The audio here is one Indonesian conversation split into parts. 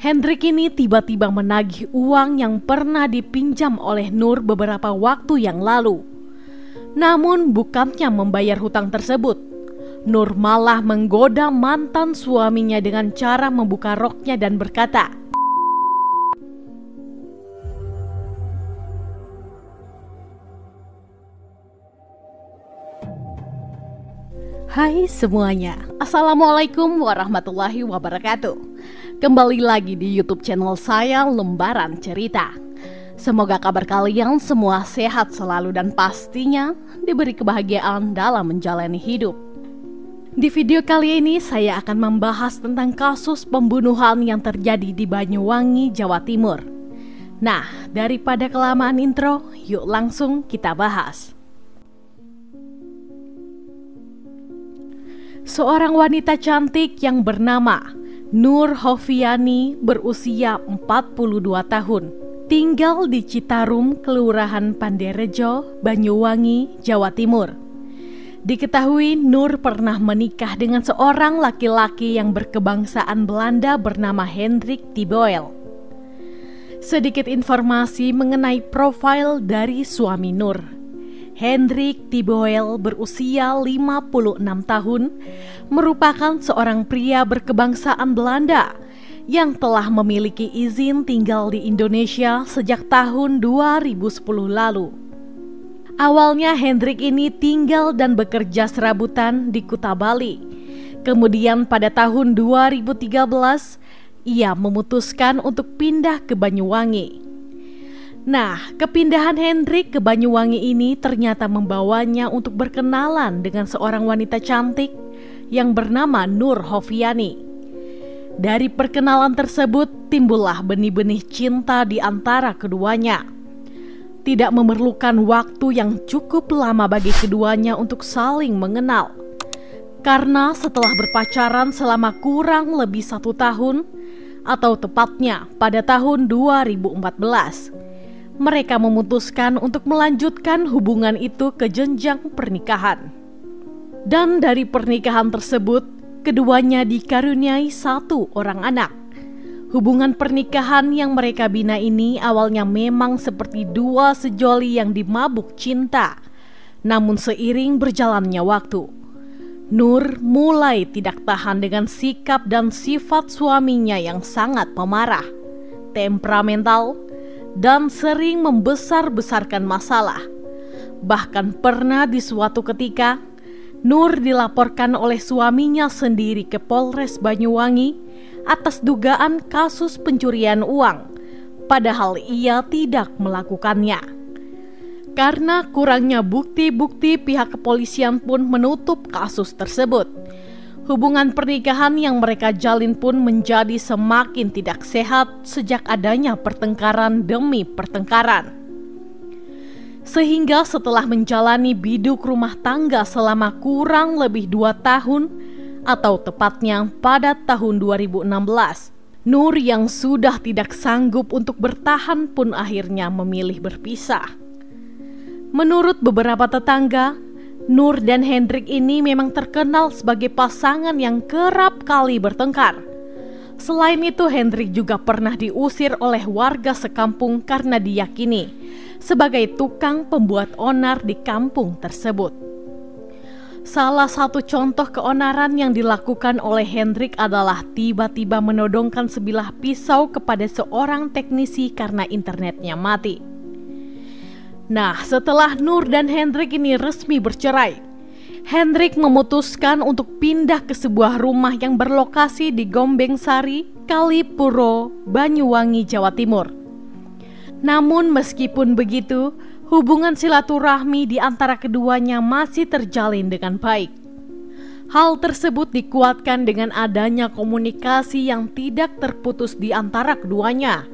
Hendrik ini tiba-tiba menagih uang yang pernah dipinjam oleh Nur beberapa waktu yang lalu. Namun bukannya membayar hutang tersebut, Nur malah menggoda mantan suaminya dengan cara membuka roknya dan berkata, "Hai semuanya, Assalamualaikum warahmatullahi wabarakatuh. Kembali lagi di YouTube channel saya, Lembaran Cerita. Semoga kabar kalian semua sehat selalu dan pastinya diberi kebahagiaan dalam menjalani hidup. Di video kali ini saya akan membahas tentang kasus pembunuhan yang terjadi di Banyuwangi, Jawa Timur. Nah, daripada kelamaan intro, yuk langsung kita bahas. Seorang wanita cantik yang bernama Nur Hoviani berusia 42 tahun, tinggal di Citarum, Kelurahan Panderejo, Banyuwangi, Jawa Timur. Diketahui Nur pernah menikah dengan seorang laki-laki yang berkebangsaan Belanda bernama Hendrik Tiboel. Sedikit informasi mengenai profil dari suami Nur. Hendrik Tiboel berusia 56 tahun, merupakan seorang pria berkebangsaan Belanda yang telah memiliki izin tinggal di Indonesia sejak tahun 2010 lalu. Awalnya Hendrik ini tinggal dan bekerja serabutan di Kuta Bali. Kemudian pada tahun 2013, ia memutuskan untuk pindah ke Banyuwangi. Nah, kepindahan Hendrik ke Banyuwangi ini ternyata membawanya untuk berkenalan dengan seorang wanita cantik yang bernama Nur Hoviani. Dari perkenalan tersebut timbullah benih-benih cinta di antara keduanya. Tidak memerlukan waktu yang cukup lama bagi keduanya untuk saling mengenal. Karena setelah berpacaran selama kurang lebih 1 tahun, atau tepatnya pada tahun 2014, mereka memutuskan untuk melanjutkan hubungan itu ke jenjang pernikahan. Dan dari pernikahan tersebut, keduanya dikaruniai 1 orang anak. Hubungan pernikahan yang mereka bina ini awalnya memang seperti 2 sejoli yang dimabuk cinta. Namun seiring berjalannya waktu, Nur mulai tidak tahan dengan sikap dan sifat suaminya yang sangat pemarah, temperamental, dan sering membesar-besarkan masalah. Bahkan pernah di suatu ketika, Nur dilaporkan oleh suaminya sendiri ke Polres Banyuwangi atas dugaan kasus pencurian uang, padahal ia tidak melakukannya. Karena kurangnya bukti-bukti, pihak kepolisian pun menutup kasus tersebut. Hubungan pernikahan yang mereka jalin pun menjadi semakin tidak sehat sejak adanya pertengkaran demi pertengkaran. Sehingga setelah menjalani biduk rumah tangga selama kurang lebih 2 tahun, atau tepatnya pada tahun 2016, Nur yang sudah tidak sanggup untuk bertahan pun akhirnya memilih berpisah. Menurut beberapa tetangga, Nur dan Hendrik ini memang terkenal sebagai pasangan yang kerap kali bertengkar. Selain itu, Hendrik juga pernah diusir oleh warga sekampung karena diyakini sebagai tukang pembuat onar di kampung tersebut. Salah satu contoh keonaran yang dilakukan oleh Hendrik adalah tiba-tiba menodongkan sebilah pisau kepada seorang teknisi karena internetnya mati. Nah, setelah Nur dan Hendrik ini resmi bercerai, Hendrik memutuskan untuk pindah ke sebuah rumah yang berlokasi di Gombeng Sari, Kalipuro, Banyuwangi, Jawa Timur. Namun meskipun begitu, hubungan silaturahmi di antara keduanya masih terjalin dengan baik. Hal tersebut dikuatkan dengan adanya komunikasi yang tidak terputus di antara keduanya.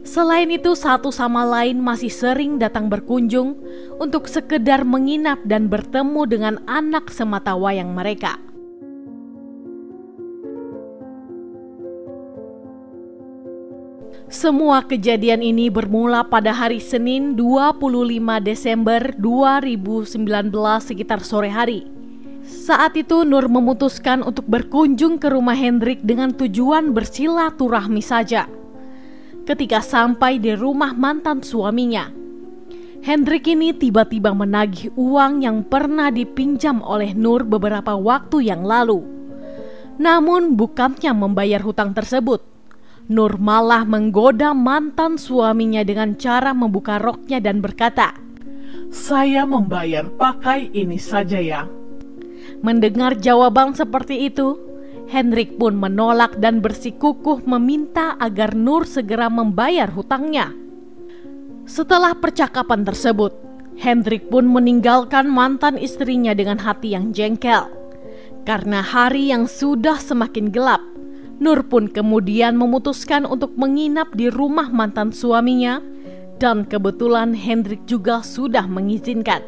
Selain itu, satu sama lain masih sering datang berkunjung untuk sekedar menginap dan bertemu dengan anak sematawayang mereka. Semua kejadian ini bermula pada hari Senin 25 Desember 2019 sekitar sore hari. Saat itu Nur memutuskan untuk berkunjung ke rumah Hendrik dengan tujuan bersilaturahmi saja. Ketika sampai di rumah mantan suaminya, Hendrik ini tiba-tiba menagih uang yang pernah dipinjam oleh Nur beberapa waktu yang lalu. Namun bukannya membayar hutang tersebut, Nur malah menggoda mantan suaminya dengan cara membuka roknya dan berkata, "Saya membayar pakai ini saja ya." Mendengar jawaban seperti itu, Hendrik pun menolak dan bersikukuh meminta agar Nur segera membayar hutangnya. Setelah percakapan tersebut, Hendrik pun meninggalkan mantan istrinya dengan hati yang jengkel. Karena hari yang sudah semakin gelap, Nur pun kemudian memutuskan untuk menginap di rumah mantan suaminya, dan kebetulan Hendrik juga sudah mengizinkan.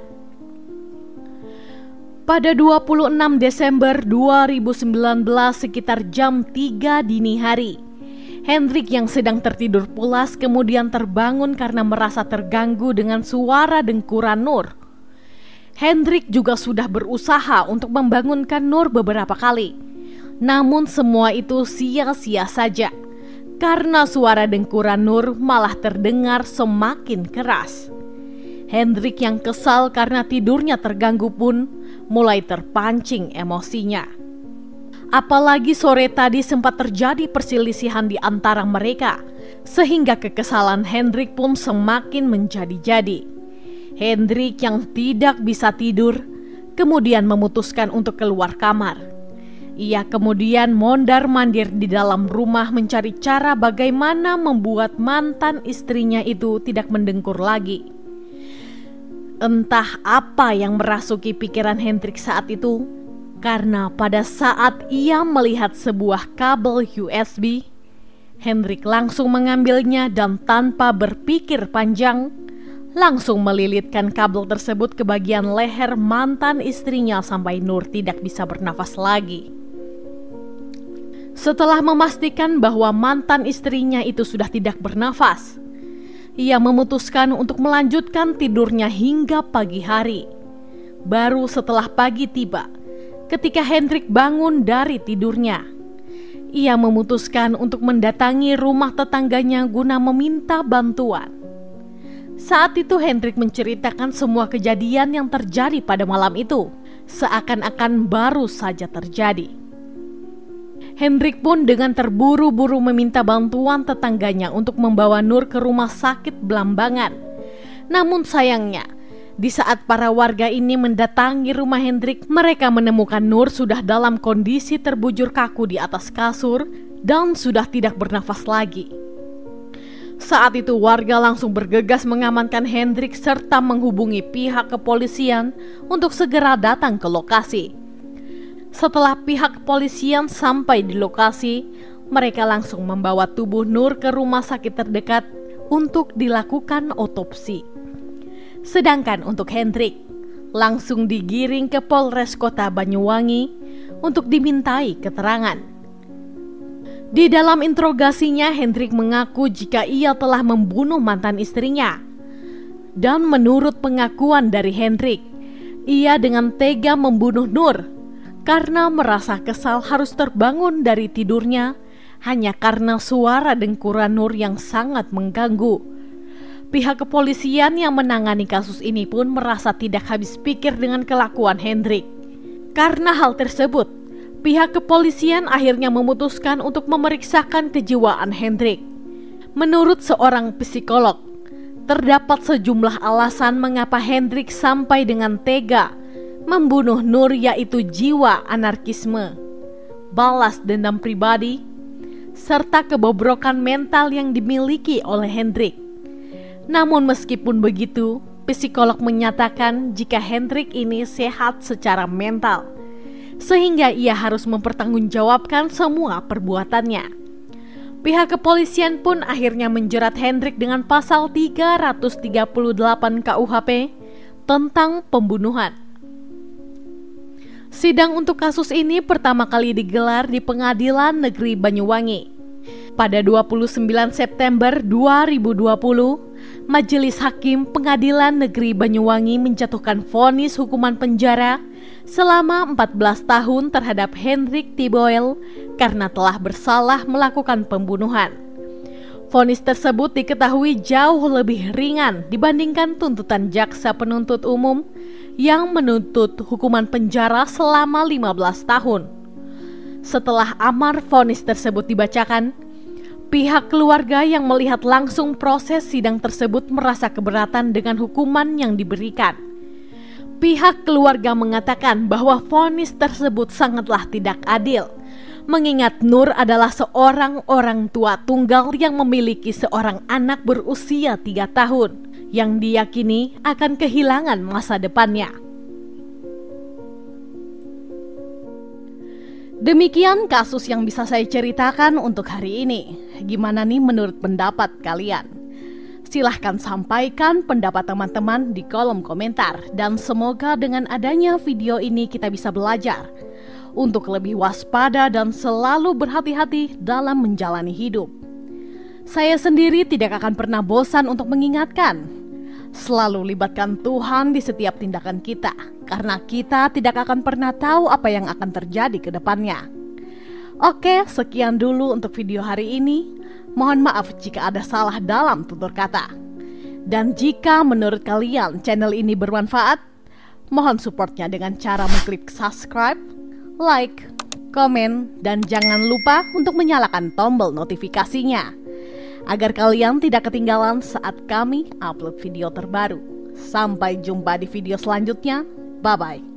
Pada 26 Desember 2019 sekitar jam 3 dini hari, Hendrik yang sedang tertidur pulas kemudian terbangun karena merasa terganggu dengan suara dengkuran Nur. Hendrik juga sudah berusaha untuk membangunkan Nur beberapa kali. Namun semua itu sia-sia saja, karena suara dengkuran Nur malah terdengar semakin keras. Hendrik yang kesal karena tidurnya terganggu pun mulai terpancing emosinya. Apalagi sore tadi sempat terjadi perselisihan di antara mereka, sehingga kekesalan Hendrik pun semakin menjadi-jadi. Hendrik yang tidak bisa tidur kemudian memutuskan untuk keluar kamar. Ia kemudian mondar-mandir di dalam rumah mencari cara bagaimana membuat mantan istrinya itu tidak mendengkur lagi. Entah apa yang merasuki pikiran Hendrik saat itu, karena pada saat ia melihat sebuah kabel USB, Hendrik langsung mengambilnya dan tanpa berpikir panjang, langsung melilitkan kabel tersebut ke bagian leher mantan istrinya sampai Nur tidak bisa bernafas lagi. Setelah memastikan bahwa mantan istrinya itu sudah tidak bernafas, ia memutuskan untuk melanjutkan tidurnya hingga pagi hari. Baru setelah pagi tiba, ketika Hendrik bangun dari tidurnya, ia memutuskan untuk mendatangi rumah tetangganya guna meminta bantuan. Saat itu Hendrik menceritakan semua kejadian yang terjadi pada malam itu, seakan-akan baru saja terjadi. Hendrik pun dengan terburu-buru meminta bantuan tetangganya untuk membawa Nur ke rumah sakit Blambangan. Namun sayangnya, di saat para warga ini mendatangi rumah Hendrik, mereka menemukan Nur sudah dalam kondisi terbujur kaku di atas kasur dan sudah tidak bernafas lagi. Saat itu warga langsung bergegas mengamankan Hendrik serta menghubungi pihak kepolisian untuk segera datang ke lokasi. Setelah pihak kepolisian sampai di lokasi, mereka langsung membawa tubuh Nur ke rumah sakit terdekat untuk dilakukan otopsi. Sedangkan untuk Hendrik, langsung digiring ke Polres Kota Banyuwangi untuk dimintai keterangan. Di dalam interogasinya, Hendrik mengaku jika ia telah membunuh mantan istrinya. Dan menurut pengakuan dari Hendrik, ia dengan tega membunuh Nur karena merasa kesal harus terbangun dari tidurnya hanya karena suara dengkuran Nur yang sangat mengganggu. Pihak kepolisian yang menangani kasus ini pun merasa tidak habis pikir dengan kelakuan Hendrik. Karena hal tersebut, pihak kepolisian akhirnya memutuskan untuk memeriksakan kejiwaan Hendrik. Menurut seorang psikolog, terdapat sejumlah alasan mengapa Hendrik sampai dengan tega membunuh Nur, yaitu jiwa anarkisme, balas dendam pribadi, serta kebobrokan mental yang dimiliki oleh Hendrik. Namun meskipun begitu, psikolog menyatakan jika Hendrik ini sehat secara mental, sehingga ia harus mempertanggungjawabkan semua perbuatannya. Pihak kepolisian pun akhirnya menjerat Hendrik dengan pasal 338 KUHP tentang pembunuhan. Sidang untuk kasus ini pertama kali digelar di Pengadilan Negeri Banyuwangi. Pada 29 September 2020, Majelis Hakim Pengadilan Negeri Banyuwangi menjatuhkan vonis hukuman penjara selama 14 tahun terhadap Hendrik Tiboel karena telah bersalah melakukan pembunuhan. Vonis tersebut diketahui jauh lebih ringan dibandingkan tuntutan jaksa penuntut umum yang menuntut hukuman penjara selama 15 tahun. Setelah amar vonis tersebut dibacakan, pihak keluarga yang melihat langsung proses sidang tersebut merasa keberatan dengan hukuman yang diberikan. Pihak keluarga mengatakan bahwa vonis tersebut sangatlah tidak adil, mengingat Nur adalah seorang orang tua tunggal yang memiliki seorang anak berusia 3 tahun yang diyakini akan kehilangan masa depannya. Demikian kasus yang bisa saya ceritakan untuk hari ini. Gimana nih menurut pendapat kalian? Silahkan sampaikan pendapat teman-teman di kolom komentar. Dan semoga dengan adanya video ini kita bisa belajar untuk lebih waspada dan selalu berhati-hati dalam menjalani hidup. Saya sendiri tidak akan pernah bosan untuk mengingatkan, selalu libatkan Tuhan di setiap tindakan kita, karena kita tidak akan pernah tahu apa yang akan terjadi ke depannya. Oke, sekian dulu untuk video hari ini. Mohon maaf jika ada salah dalam tutur kata. Dan jika menurut kalian channel ini bermanfaat, mohon supportnya dengan cara mengklik subscribe, like, komen, dan jangan lupa untuk menyalakan tombol notifikasinya agar kalian tidak ketinggalan saat kami upload video terbaru. Sampai jumpa di video selanjutnya. Bye-bye.